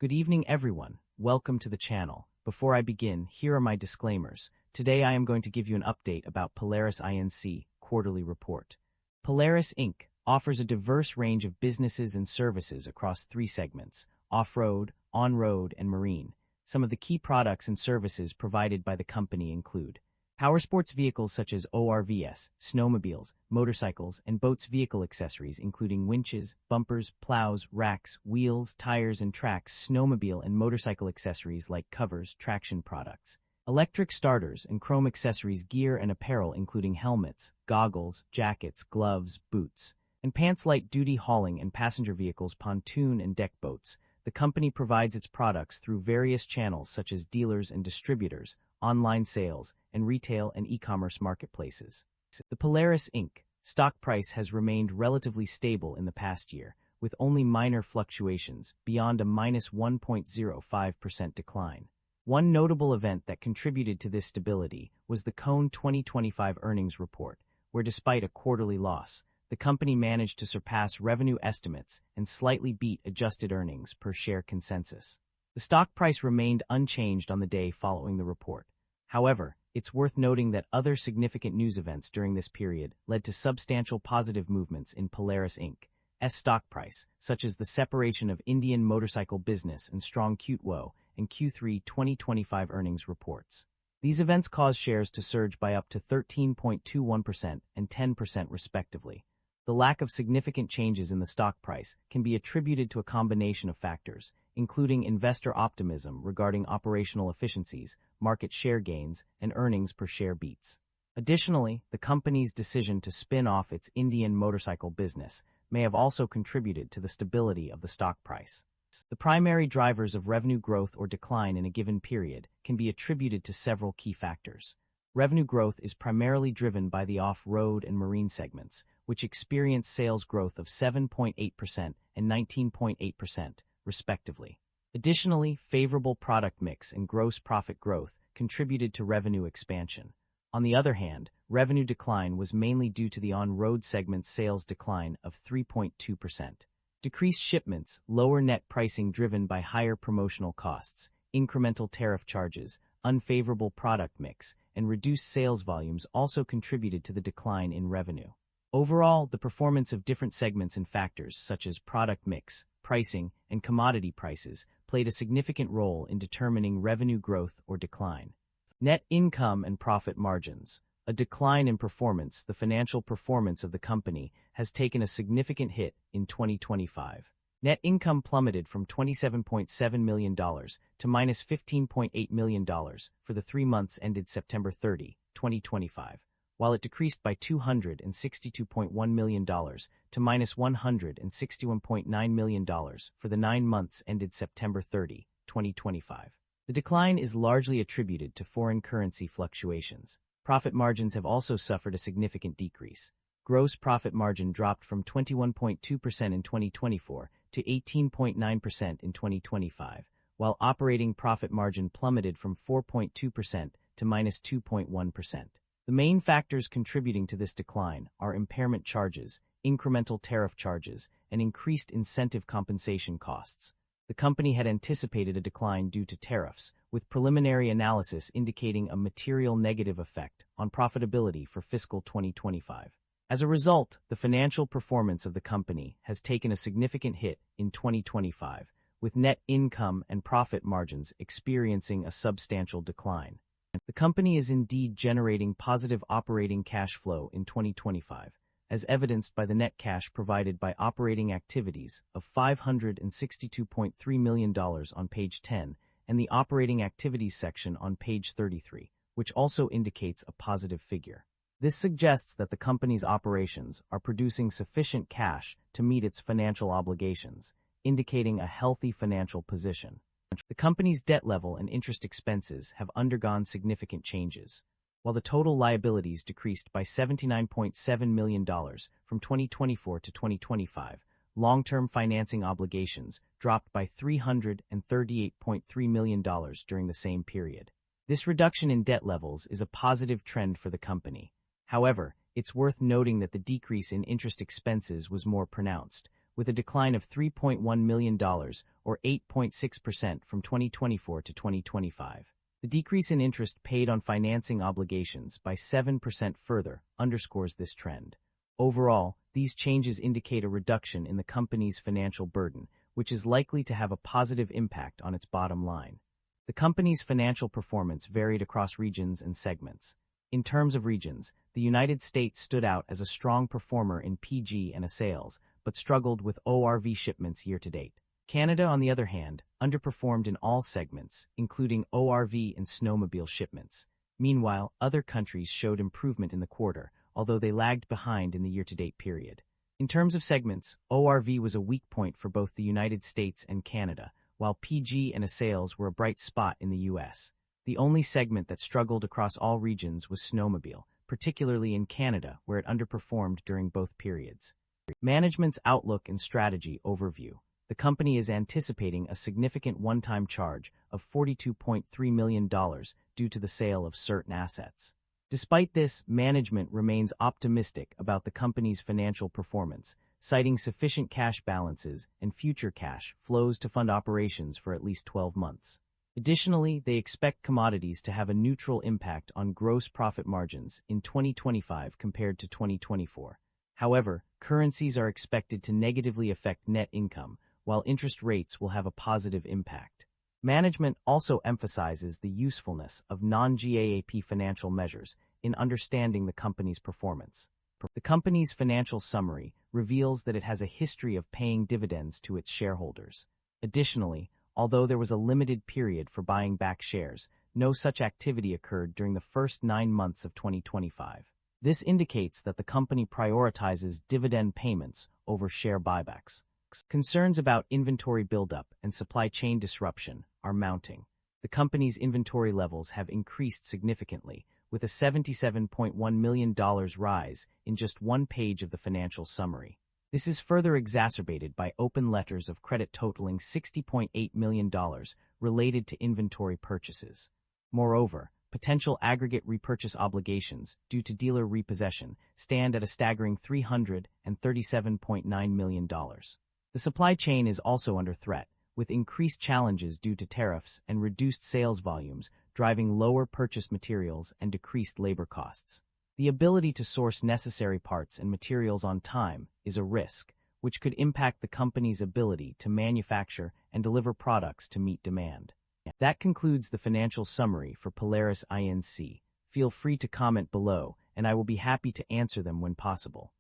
Good evening, everyone. Welcome to the channel. Before I begin, here are my disclaimers. Today I am going to give you an update about Polaris INC quarterly report. Polaris Inc. offers a diverse range of businesses and services across three segments: off-road, on-road, and marine. Some of the key products and services provided by the company include powersports vehicles such as ORVs, snowmobiles, motorcycles, and boats, vehicle accessories including winches, bumpers, plows, racks, wheels, tires, and tracks, snowmobile and motorcycle accessories like covers, traction products, electric starters, and chrome accessories, gear and apparel including helmets, goggles, jackets, gloves, boots, and pants, light-duty hauling and passenger vehicles, pontoon and deck boats. The company provides its products through various channels such as dealers and distributors, online sales, and retail and e-commerce marketplaces. The Polaris Inc. stock price has remained relatively stable in the past year, with only minor fluctuations beyond a -1.05% decline. One notable event that contributed to this stability was the Cone 2025 earnings report, where despite a quarterly loss, the company managed to surpass revenue estimates and slightly beat adjusted earnings per share consensus. The stock price remained unchanged on the day following the report. However, it's worth noting that other significant news events during this period led to substantial positive movements in Polaris Inc.'s stock price, such as the separation of Indian motorcycle business and strong Q2 and Q3 2025 earnings reports. These events caused shares to surge by up to 13.21% and 10% respectively. The lack of significant changes in the stock price can be attributed to a combination of factors, including investor optimism regarding operational efficiencies, market share gains, and earnings per share beats. Additionally, the company's decision to spin off its Indian motorcycle business may have also contributed to the stability of the stock price. The primary drivers of revenue growth or decline in a given period can be attributed to several key factors. Revenue growth is primarily driven by the off-road and marine segments, which experience sales growth of 7.8% and 19.8%, respectively. Additionally, favorable product mix and gross profit growth contributed to revenue expansion. On the other hand, revenue decline was mainly due to the on-road segment's sales decline of 3.2%. Decreased shipments, lower net pricing driven by higher promotional costs, incremental tariff charges, unfavorable product mix, and reduced sales volumes also contributed to the decline in revenue. Overall, the performance of different segments and factors such as product mix, pricing, and commodity prices played a significant role in determining revenue growth or decline. Net income and profit margins. A decline in performance. The financial performance of the company has taken a significant hit in 2025. Net income plummeted from $27.7 million to -$15.8 million for the 3 months ended September 30, 2025, while it decreased by $262.1 million to -$161.9 million for the 9 months ended September 30, 2025. The decline is largely attributed to foreign currency fluctuations. Profit margins have also suffered a significant decrease. Gross profit margin dropped from 21.2% in 2024 to 18.9% in 2025, while operating profit margin plummeted from 4.2% to -2.1%. The main factors contributing to this decline are impairment charges, incremental tariff charges, and increased incentive compensation costs. The company had anticipated a decline due to tariffs, with preliminary analysis indicating a material negative effect on profitability for fiscal 2025. As a result, the financial performance of the company has taken a significant hit in 2025, with net income and profit margins experiencing a substantial decline. The company is indeed generating positive operating cash flow in 2025, as evidenced by the net cash provided by operating activities of $562.3 million on page 10 and the operating activities section on page 33, which also indicates a positive figure. This suggests that the company's operations are producing sufficient cash to meet its financial obligations, indicating a healthy financial position. The company's debt level and interest expenses have undergone significant changes. While the total liabilities decreased by $79.7 million from 2024 to 2025, long-term financing obligations dropped by $338.3 million during the same period. This reduction in debt levels is a positive trend for the company. However, it's worth noting that the decrease in interest expenses was more pronounced, with a decline of $3.1 million, or 8.6% from 2024 to 2025. The decrease in interest paid on financing obligations by 7% further underscores this trend. Overall, these changes indicate a reduction in the company's financial burden, which is likely to have a positive impact on its bottom line. The company's financial performance varied across regions and segments. In terms of regions, the United States stood out as a strong performer in PG and sales, but struggled with ORV shipments year-to-date. Canada, on the other hand, underperformed in all segments, including ORV and snowmobile shipments. Meanwhile, other countries showed improvement in the quarter, although they lagged behind in the year-to-date period. In terms of segments, ORV was a weak point for both the United States and Canada, while PG and sales were a bright spot in the U.S. The only segment that struggled across all regions was snowmobile, particularly in Canada, where it underperformed during both periods. Management's outlook and strategy overview. The company is anticipating a significant one-time charge of $42.3 million due to the sale of certain assets. Despite this, management remains optimistic about the company's financial performance, citing sufficient cash balances and future cash flows to fund operations for at least 12 months. Additionally, they expect commodities to have a neutral impact on gross profit margins in 2025 compared to 2024. However, currencies are expected to negatively affect net income, while interest rates will have a positive impact. Management also emphasizes the usefulness of non-GAAP financial measures in understanding the company's performance. The company's financial summary reveals that it has a history of paying dividends to its shareholders. Additionally, although there was a limited period for buying back shares, no such activity occurred during the first 9 months of 2025. This indicates that the company prioritizes dividend payments over share buybacks. Concerns about inventory buildup and supply chain disruption are mounting. The company's inventory levels have increased significantly, with a $77.1 million rise in just one page of the financial summary. This is further exacerbated by open letters of credit totaling $60.8 million related to inventory purchases. Moreover, potential aggregate repurchase obligations due to dealer repossession stand at a staggering $337.9 million. The supply chain is also under threat, with increased challenges due to tariffs and reduced sales volumes driving lower purchased materials and decreased labor costs. The ability to source necessary parts and materials on time is a risk, which could impact the company's ability to manufacture and deliver products to meet demand. That concludes the financial summary for Polaris INC. Feel free to comment below, and I will be happy to answer them when possible.